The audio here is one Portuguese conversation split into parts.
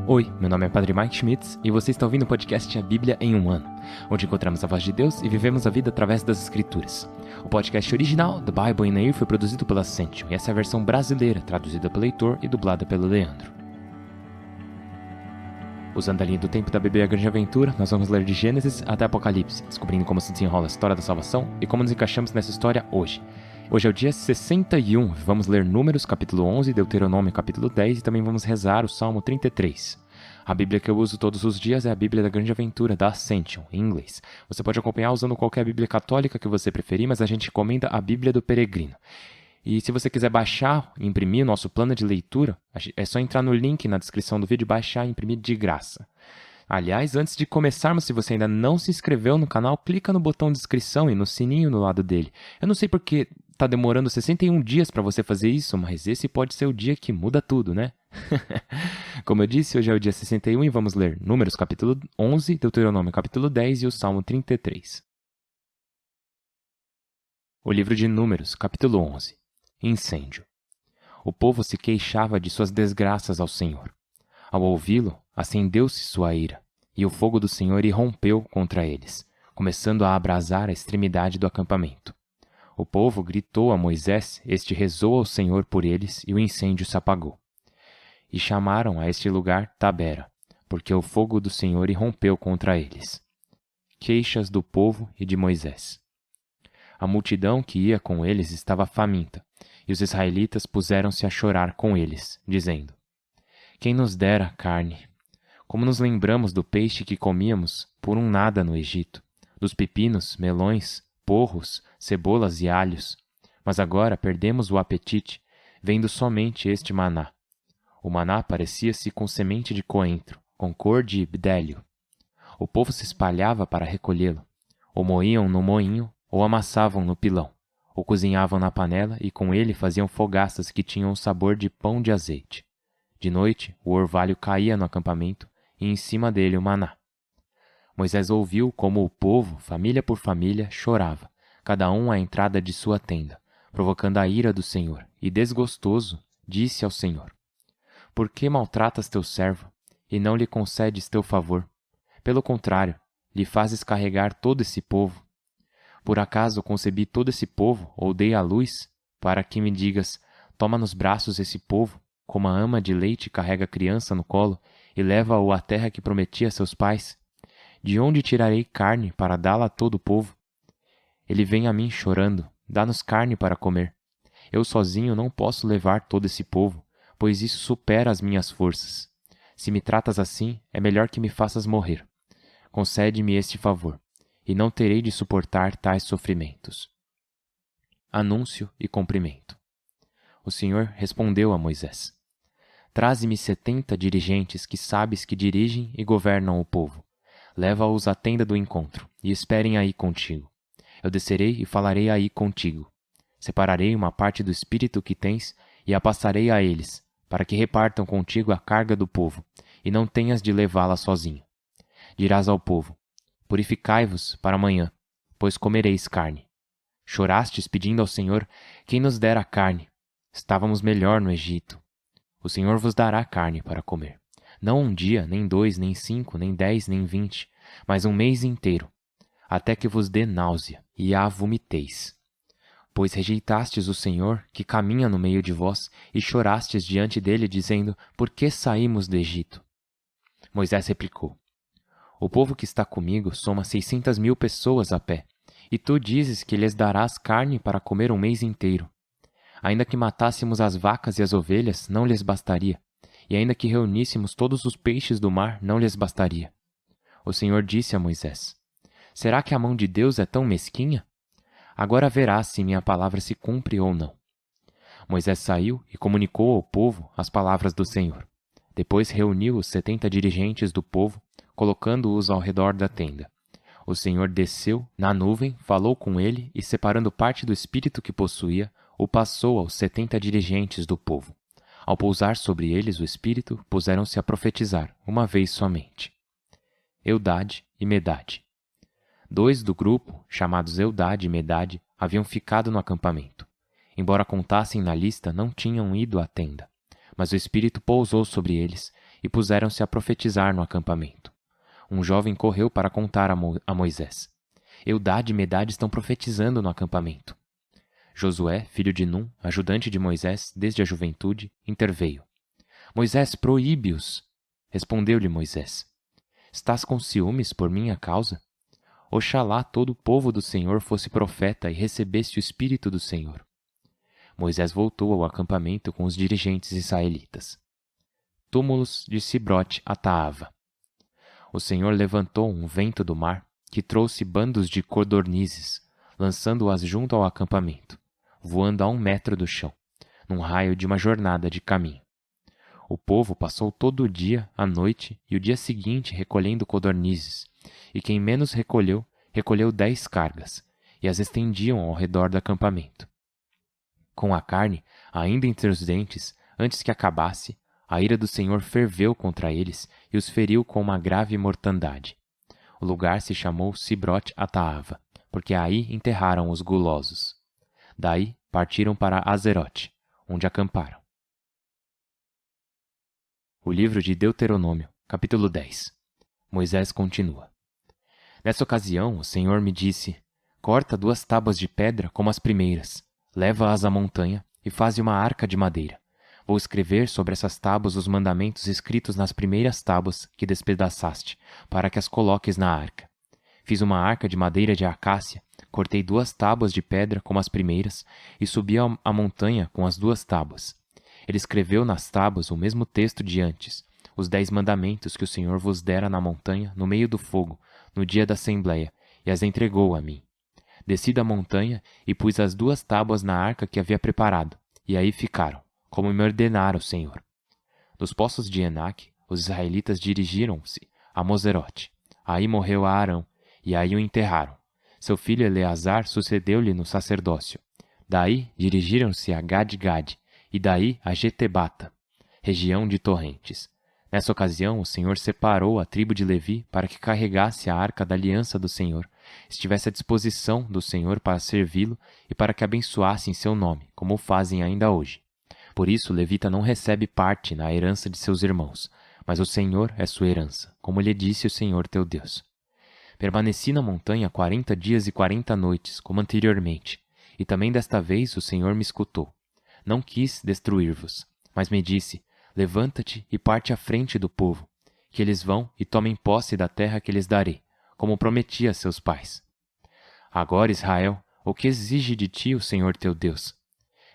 Oi, meu nome é Padre Mike Schmitz e você está ouvindo o podcast A Bíblia em um Ano, onde encontramos a voz de Deus e vivemos a vida através das Escrituras. O podcast original, The Bible in a Year, foi produzido pela Ascension e essa é a versão brasileira, traduzida pelo Heitor e dublada pelo Leandro. Usando a linha do tempo da Bíblia Grande Aventura, nós vamos ler de Gênesis até Apocalipse, descobrindo como se desenrola a história da salvação e como nos encaixamos nessa história hoje. Hoje é o dia 61, vamos ler Números, capítulo 11, Deuteronômio, capítulo 10 e também vamos rezar o Salmo 33. A Bíblia que eu uso todos os dias é a Bíblia da Grande Aventura, da Ascension, em inglês. Você pode acompanhar usando qualquer Bíblia católica que você preferir, mas a gente recomenda a Bíblia do Peregrino. E se você quiser baixar e imprimir o nosso plano de leitura, é só entrar no link na descrição do vídeo e baixar e imprimir de graça. Aliás, antes de começarmos, se você ainda não se inscreveu no canal, clica no botão de inscrição e no sininho no lado dele. Eu não sei porque está demorando 61 dias para você fazer isso, mas esse pode ser o dia que muda tudo, né? Como eu disse, hoje é o dia 61 e vamos ler Números capítulo 11, Deuteronômio capítulo 10 e o Salmo 33. O livro de Números, capítulo 11. Incêndio. O povo se queixava de suas desgraças ao Senhor. Ao ouvi-lo, acendeu-se sua ira, e o fogo do Senhor irrompeu contra eles, começando a abrasar a extremidade do acampamento. O povo gritou a Moisés, este rezou ao Senhor por eles, e o incêndio se apagou. E chamaram a este lugar Tabera, porque o fogo do Senhor irrompeu contra eles. Queixas do povo e de Moisés. A multidão que ia com eles estava faminta, e os israelitas puseram-se a chorar com eles, dizendo: Quem nos dera carne? Como nos lembramos do peixe que comíamos por um nada no Egito, dos pepinos, melões, porros, cebolas e alhos. Mas agora perdemos o apetite, vendo somente este maná. O maná parecia-se com semente de coentro, com cor de bdélio. O povo se espalhava para recolhê-lo. Ou moíam no moinho, ou amassavam no pilão, ou cozinhavam na panela e com ele faziam fogaças que tinham o sabor de pão de azeite. De noite, o orvalho caía no acampamento e em cima dele o maná. Moisés ouviu como o povo, família por família, chorava, cada um à entrada de sua tenda, provocando a ira do Senhor, e desgostoso, disse ao Senhor: Por que maltratas teu servo, e não lhe concedes teu favor? Pelo contrário, lhe fazes carregar todo esse povo. Por acaso concebi todo esse povo, ou dei à luz, para que me digas: toma nos braços esse povo, como a ama de leite carrega a criança no colo, e leva-o à terra que prometi a seus pais? De onde tirarei carne para dá-la a todo o povo? Ele vem a mim chorando, dá-nos carne para comer. Eu sozinho não posso levar todo esse povo, pois isso supera as minhas forças. Se me tratas assim, é melhor que me faças morrer. Concede-me este favor, e não terei de suportar tais sofrimentos. Anúncio e cumprimento. O Senhor respondeu a Moisés: Traze-me 70 dirigentes que sabes que dirigem e governam o povo. Leva-os à tenda do encontro, e esperem aí contigo. Eu descerei e falarei aí contigo. Separarei uma parte do espírito que tens e a passarei a eles, para que repartam contigo a carga do povo, e não tenhas de levá-la sozinho. Dirás ao povo: Purificai-vos para amanhã, pois comereis carne. Chorastes pedindo ao Senhor: Quem nos dera carne? Estávamos melhor no Egito. O Senhor vos dará carne para comer. Não um dia, nem 2, nem 5, nem 10, nem 20, mas um mês inteiro, até que vos dê náusea, e a vomiteis. Pois rejeitastes o Senhor, que caminha no meio de vós, e chorastes diante dele, dizendo: Por que saímos do Egito? Moisés replicou: O povo que está comigo soma 600.000 pessoas a pé, e tu dizes que lhes darás carne para comer um mês inteiro. Ainda que matássemos as vacas e as ovelhas, não lhes bastaria, e ainda que reuníssemos todos os peixes do mar, não lhes bastaria. O Senhor disse a Moisés: Será que a mão de Deus é tão mesquinha? Agora verás se minha palavra se cumpre ou não. Moisés saiu e comunicou ao povo as palavras do Senhor. Depois reuniu os 70 dirigentes do povo, colocando-os ao redor da tenda. O Senhor desceu na nuvem, falou com ele e, separando parte do espírito que possuía, o passou aos 70 dirigentes do povo. Ao pousar sobre eles o espírito, puseram-se a profetizar, uma vez somente. Eldade e Medade. 2 do grupo, chamados Eldade e Medade, haviam ficado no acampamento. Embora contassem na lista, não tinham ido à tenda. Mas o Espírito pousou sobre eles, e puseram-se a profetizar no acampamento. Um jovem correu para contar a Moisés: Eldade e Medade estão profetizando no acampamento. Josué, filho de Num, ajudante de Moisés desde a juventude, interveio. Moisés, proíbe-os! Respondeu-lhe Moisés: Estás com ciúmes por minha causa? Oxalá todo o povo do Senhor fosse profeta e recebesse o Espírito do Senhor. Moisés voltou ao acampamento com os dirigentes israelitas. Túmulos de Sibrote a Taava. O Senhor levantou um vento do mar que trouxe bandos de codornizes, lançando-as junto ao acampamento, voando a 1 metro do chão, num raio de uma jornada de caminho. O povo passou todo o dia, a noite e o dia seguinte recolhendo codornizes, e quem menos recolheu, recolheu 10 cargas, e as estendiam ao redor do acampamento. Com a carne, ainda entre os dentes, antes que acabasse, a ira do Senhor ferveu contra eles e os feriu com uma grave mortandade. O lugar se chamou Sibrote Ataava, porque aí enterraram os gulosos. Daí partiram para Azerote, onde acamparam. O livro de Deuteronômio, capítulo 10. Moisés continua. Nessa ocasião, o Senhor me disse: Corta 2 tábuas de pedra como as primeiras, leva-as à montanha e faze uma arca de madeira. Vou escrever sobre essas tábuas os mandamentos escritos nas primeiras tábuas que despedaçaste, para que as coloques na arca. Fiz uma arca de madeira de acácia, cortei 2 tábuas de pedra como as primeiras e subi a montanha com as 2 tábuas. Ele escreveu nas tábuas o mesmo texto de antes, os 10 mandamentos que o Senhor vos dera na montanha, no meio do fogo, no dia da assembleia, e as entregou a mim. Desci da montanha e pus as 2 tábuas na arca que havia preparado, e aí ficaram, como me ordenara o Senhor. Dos poços de Enaque, os israelitas dirigiram-se a Moserote. Aí morreu Arão, e aí o enterraram. Seu filho Eleazar sucedeu-lhe no sacerdócio. Daí dirigiram-se a Gad-Gad, e daí a Getebata, região de torrentes. Nessa ocasião, o Senhor separou a tribo de Levi para que carregasse a arca da aliança do Senhor, estivesse à disposição do Senhor para servi-lo e para que abençoassem seu nome, como o fazem ainda hoje. Por isso, o levita não recebe parte na herança de seus irmãos, mas o Senhor é sua herança, como lhe disse o Senhor teu Deus. Permaneci na montanha 40 dias e 40 noites, como anteriormente, e também desta vez o Senhor me escutou. Não quis destruir-vos, mas me disse: Levanta-te e parte à frente do povo, que eles vão e tomem posse da terra que lhes darei, como prometi a seus pais. Agora, Israel, o que exige de ti o Senhor teu Deus?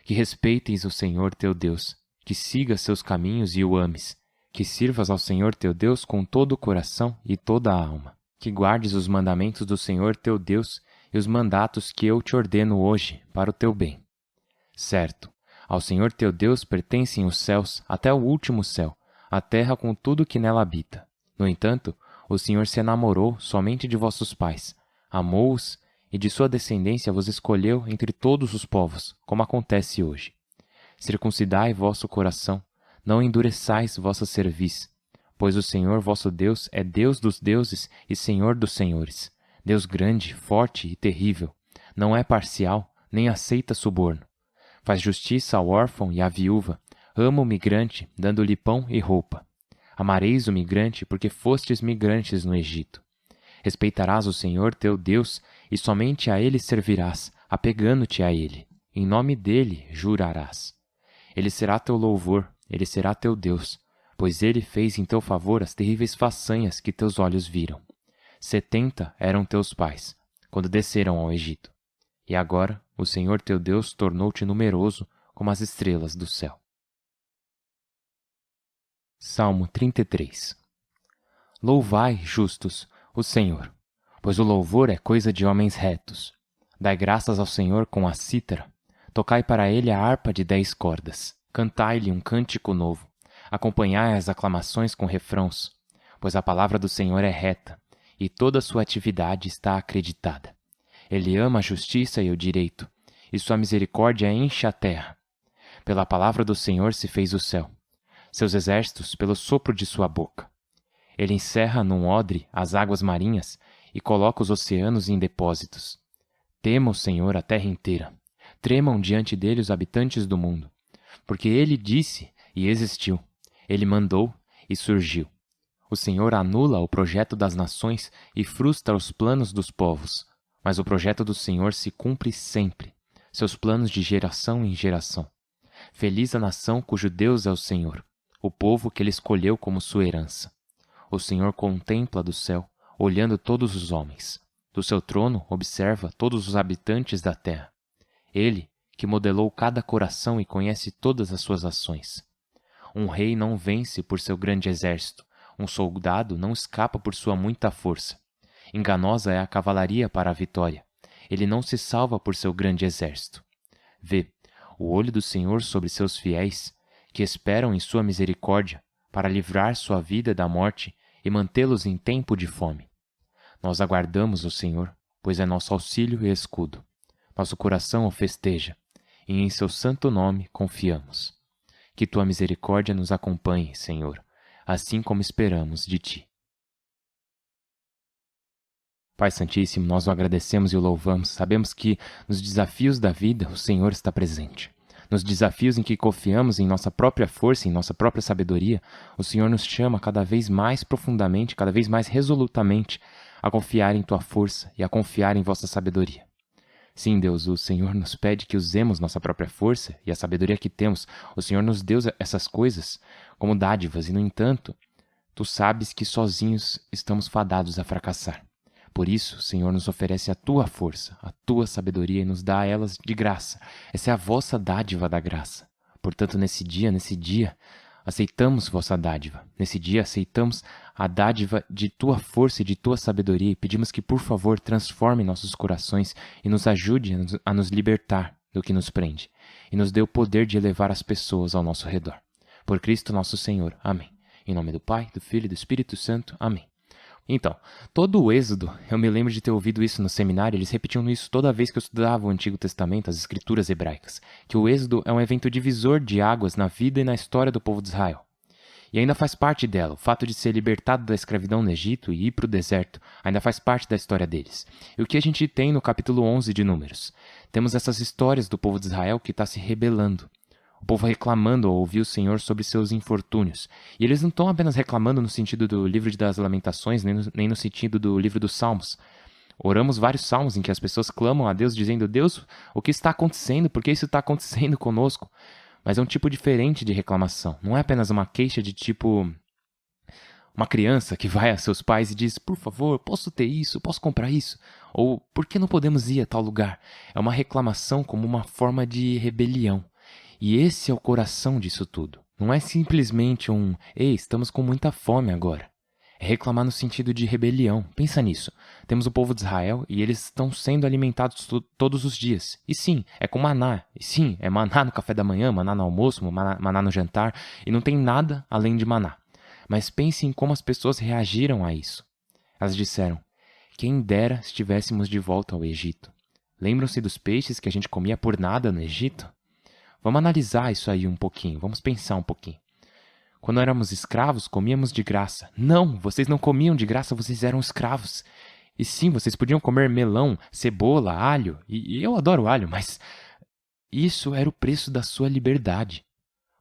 Que respeites o Senhor teu Deus, que sigas seus caminhos e o ames, que sirvas ao Senhor teu Deus com todo o coração e toda a alma, que guardes os mandamentos do Senhor teu Deus e os mandatos que eu te ordeno hoje para o teu bem. Certo, ao Senhor teu Deus pertencem os céus até o último céu, a terra com tudo que nela habita. No entanto, o Senhor se enamorou somente de vossos pais, amou-os e de sua descendência vos escolheu entre todos os povos, como acontece hoje. Circuncidai vosso coração, não endureçais vossa cerviz, pois o Senhor vosso Deus é Deus dos deuses e Senhor dos senhores, Deus grande, forte e terrível, não é parcial, nem aceita suborno. Faz justiça ao órfão e à viúva, ama o migrante, dando-lhe pão e roupa. Amareis o migrante, porque fostes migrantes no Egito. Respeitarás o Senhor teu Deus, e somente a Ele servirás, apegando-te a Ele. Em nome dEle jurarás. Ele será teu louvor, Ele será teu Deus, pois Ele fez em teu favor as terríveis façanhas que teus olhos viram. 70 eram teus pais, quando desceram ao Egito. E agora o Senhor teu Deus tornou-te numeroso como as estrelas do céu. Salmo 33. Louvai, justos, o Senhor, pois o louvor é coisa de homens retos. Dai graças ao Senhor com a cítara, tocai para ele a harpa de 10 cordas, cantai-lhe um cântico novo, acompanhai as aclamações com refrãos, pois a palavra do Senhor é reta, e toda a sua atividade está acreditada. Ele ama a justiça e o direito, e sua misericórdia enche a terra. Pela palavra do Senhor se fez o céu, seus exércitos pelo sopro de sua boca. Ele encerra num odre as águas marinhas e coloca os oceanos em depósitos. Tema o Senhor a terra inteira. Tremam diante dele os habitantes do mundo. Porque ele disse e existiu. Ele mandou e surgiu. O Senhor anula o projeto das nações e frustra os planos dos povos, mas o projeto do Senhor se cumpre sempre, seus planos de geração em geração. Feliz a nação cujo Deus é o Senhor, o povo que ele escolheu como sua herança. O Senhor contempla do céu, olhando todos os homens. Do seu trono observa todos os habitantes da terra. Ele, que modelou cada coração e conhece todas as suas ações. Um rei não vence por seu grande exército, um soldado não escapa por sua muita força. Enganosa é a cavalaria para a vitória. Ele não se salva por seu grande exército. Vê, o olho do Senhor sobre seus fiéis, que esperam em sua misericórdia, para livrar sua vida da morte e mantê-los em tempo de fome. Nós aguardamos o Senhor, pois é nosso auxílio e escudo. Nosso coração o festeja, e em seu santo nome confiamos. Que tua misericórdia nos acompanhe, Senhor, assim como esperamos de ti. Pai Santíssimo, nós o agradecemos e o louvamos. Sabemos que nos desafios da vida o Senhor está presente. Nos desafios em que confiamos em nossa própria força, em nossa própria sabedoria, o Senhor nos chama cada vez mais profundamente, cada vez mais resolutamente a confiar em tua força e a confiar em vossa sabedoria. Sim, Deus, o Senhor nos pede que usemos nossa própria força e a sabedoria que temos. O Senhor nos deu essas coisas como dádivas e, no entanto, tu sabes que sozinhos estamos fadados a fracassar. Por isso, o Senhor nos oferece a tua força, a tua sabedoria e nos dá elas de graça. Essa é a vossa dádiva da graça. Portanto, nesse dia, aceitamos vossa dádiva. Nesse dia, aceitamos a dádiva de tua força e de tua sabedoria e pedimos que, por favor, transforme nossos corações e nos ajude a nos libertar do que nos prende e nos dê o poder de elevar as pessoas ao nosso redor. Por Cristo nosso Senhor. Amém. Em nome do Pai, do Filho e do Espírito Santo. Amém. Então, todo o Êxodo, eu me lembro de ter ouvido isso no seminário, eles repetiam isso toda vez que eu estudava o Antigo Testamento, as Escrituras hebraicas, que o Êxodo é um evento divisor de águas na vida e na história do povo de Israel. E ainda faz parte dela, o fato de ser libertado da escravidão no Egito e ir para o deserto, ainda faz parte da história deles. E o que a gente tem no capítulo 11 de Números? Temos essas histórias do povo de Israel que está se rebelando. O povo reclamando ao ouvir o Senhor sobre seus infortúnios. E eles não estão apenas reclamando no sentido do livro das Lamentações, nem no sentido do livro dos Salmos. Oramos vários salmos em que as pessoas clamam a Deus dizendo: Deus, o que está acontecendo? Por que isso está acontecendo conosco? Mas é um tipo diferente de reclamação. Não é apenas uma queixa de tipo uma criança que vai a seus pais e diz: por favor, posso ter isso? Posso comprar isso? Ou por que não podemos ir a tal lugar? É uma reclamação como uma forma de rebelião. E esse é o coração disso tudo. Não é simplesmente ei, estamos com muita fome agora. É reclamar no sentido de rebelião. Pensa nisso. Temos o povo de Israel e eles estão sendo alimentados todos os dias. E sim, é com maná. E sim, é maná no café da manhã, maná no almoço, maná no jantar. E não tem nada além de maná. Mas pense em como as pessoas reagiram a isso. Elas disseram: quem dera estivéssemos de volta ao Egito. Lembram-se dos peixes que a gente comia por nada no Egito? Vamos analisar isso aí um pouquinho, vamos pensar um pouquinho. Quando éramos escravos, comíamos de graça. Não, vocês não comiam de graça, vocês eram escravos. E sim, vocês podiam comer melão, cebola, alho, e eu adoro alho, mas isso era o preço da sua liberdade.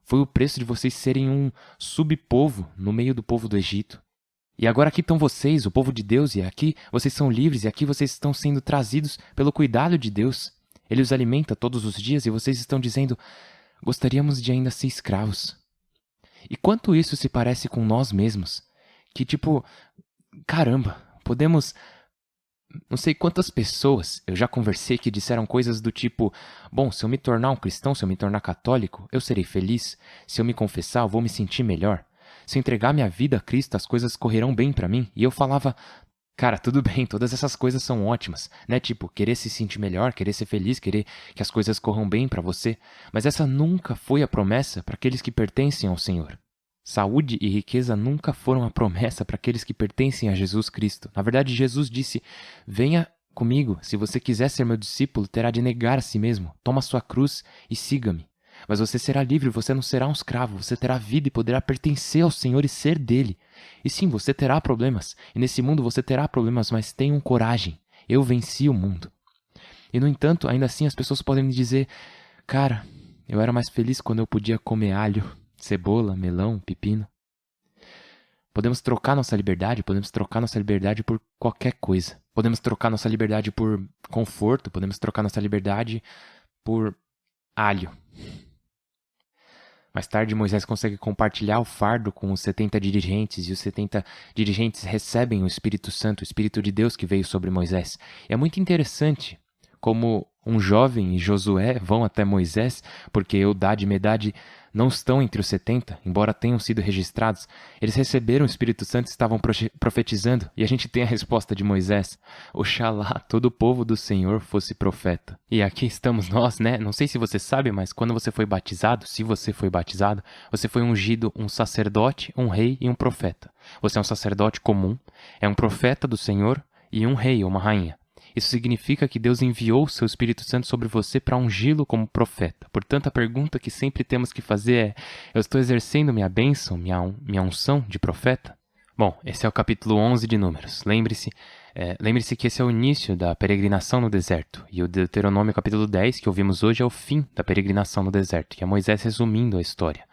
Foi o preço de vocês serem um subpovo no meio do povo do Egito. E agora aqui estão vocês, o povo de Deus, e aqui vocês são livres, e aqui vocês estão sendo trazidos pelo cuidado de Deus. Ele os alimenta todos os dias e vocês estão dizendo: gostaríamos de ainda ser escravos. E quanto isso se parece com nós mesmos? Que tipo, caramba, podemos... Não sei quantas pessoas eu já conversei que disseram coisas do tipo: bom, se eu me tornar um cristão, se eu me tornar católico, eu serei feliz. Se eu me confessar, eu vou me sentir melhor. Se eu entregar minha vida a Cristo, as coisas correrão bem pra mim. E eu falava: cara, tudo bem, todas essas coisas são ótimas, né? Tipo, querer se sentir melhor, querer ser feliz, querer que as coisas corram bem pra você. Mas essa nunca foi a promessa para aqueles que pertencem ao Senhor. Saúde e riqueza nunca foram a promessa para aqueles que pertencem a Jesus Cristo. Na verdade, Jesus disse: venha comigo, se você quiser ser meu discípulo, terá de negar a si mesmo. Toma sua cruz e siga-me. Mas você será livre, você não será um escravo, você terá vida e poderá pertencer ao Senhor e ser dele. E sim, você terá problemas, e nesse mundo você terá problemas, mas tenham coragem. Eu venci o mundo. E no entanto, ainda assim as pessoas podem me dizer: cara, eu era mais feliz quando eu podia comer alho, cebola, melão, pepino. Podemos trocar nossa liberdade por qualquer coisa. Podemos trocar nossa liberdade por conforto, podemos trocar nossa liberdade por alho. Mais tarde, Moisés consegue compartilhar o fardo com os 70 dirigentes, e os 70 dirigentes recebem o Espírito Santo, o Espírito de Deus que veio sobre Moisés. E é muito interessante como um jovem e Josué vão até Moisés, porque Eudade e Medade não estão entre os 70, embora tenham sido registrados. Eles receberam o Espírito Santo e estavam profetizando, e a gente tem a resposta de Moisés: Oxalá todo o povo do Senhor fosse profeta. E aqui estamos nós, né? Não sei se você sabe, mas quando você foi batizado, se você foi batizado, você foi ungido um sacerdote, um rei e um profeta. Você é um sacerdote comum, é um profeta do Senhor e um rei ou uma rainha. Isso significa que Deus enviou o seu Espírito Santo sobre você para ungí-lo como profeta. Portanto, a pergunta que sempre temos que fazer é: eu estou exercendo minha bênção, minha unção de profeta? Bom, esse é o capítulo 11 de Números. Lembre-se que esse é o início da peregrinação no deserto. E o Deuteronômio capítulo 10, que ouvimos hoje, é o fim da peregrinação no deserto, que é Moisés resumindo a história.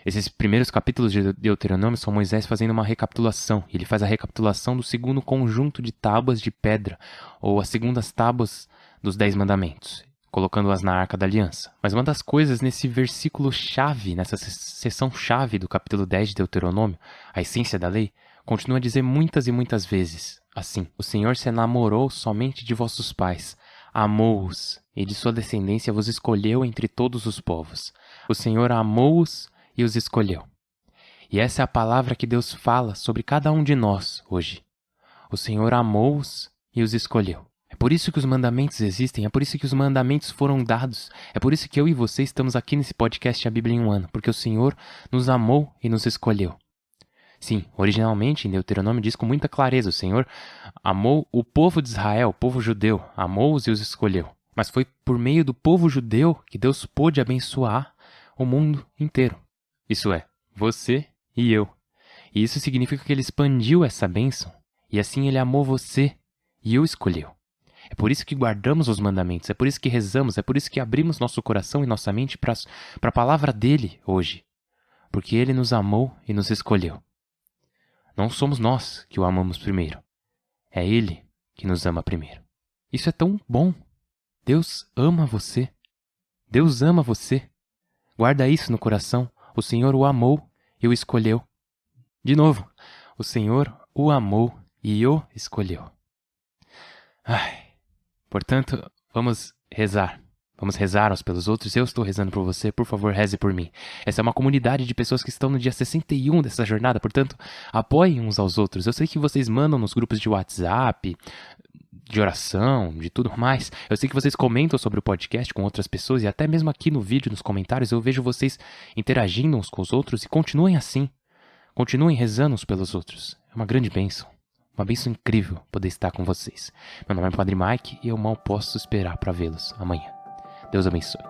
Esses primeiros capítulos de Deuteronômio são Moisés fazendo uma recapitulação. Ele faz a recapitulação do segundo conjunto de tábuas de pedra, ou as segundas tábuas dos 10 mandamentos, colocando-as na Arca da Aliança. Mas uma das coisas nesse versículo-chave, nessa seção-chave do capítulo 10 de Deuteronômio, a essência da lei, continua a dizer muitas e muitas vezes assim: o Senhor se enamorou somente de vossos pais, amou-os, e de sua descendência vos escolheu entre todos os povos. O Senhor amou-os e os escolheu. E essa é a palavra que Deus fala sobre cada um de nós hoje. O Senhor amou-os e os escolheu. É por isso que os mandamentos existem, é por isso que os mandamentos foram dados, é por isso que eu e você estamos aqui nesse podcast A Bíblia em um Ano, porque o Senhor nos amou e nos escolheu. Sim, originalmente em Deuteronômio diz com muita clareza: o Senhor amou o povo de Israel, o povo judeu, amou-os e os escolheu. Mas foi por meio do povo judeu que Deus pôde abençoar o mundo inteiro. Isso é, você e eu. E isso significa que ele expandiu essa bênção, e assim ele amou você e o escolheu. É por isso que guardamos os mandamentos, é por isso que rezamos, é por isso que abrimos nosso coração e nossa mente para a palavra dele hoje. Porque ele nos amou e nos escolheu. Não somos nós que o amamos primeiro, é ele que nos ama primeiro. Isso é tão bom. Deus ama você. Deus ama você. Guarda isso no coração. O Senhor o amou e o escolheu. De novo, o Senhor o amou e o escolheu. Portanto, vamos rezar. Vamos rezar uns pelos outros. Eu estou rezando por você, por favor, reze por mim. Essa é uma comunidade de pessoas que estão no dia 61 dessa jornada, portanto, apoiem uns aos outros. Eu sei que vocês mandam nos grupos de WhatsApp, de oração, de tudo mais. Eu sei que vocês comentam sobre o podcast com outras pessoas e até mesmo aqui no vídeo, nos comentários, eu vejo vocês interagindo uns com os outros e continuem assim. Continuem rezando uns pelos outros. É uma grande bênção. Uma bênção incrível poder estar com vocês. Meu nome é Padre Mike e eu mal posso esperar para vê-los amanhã. Deus abençoe.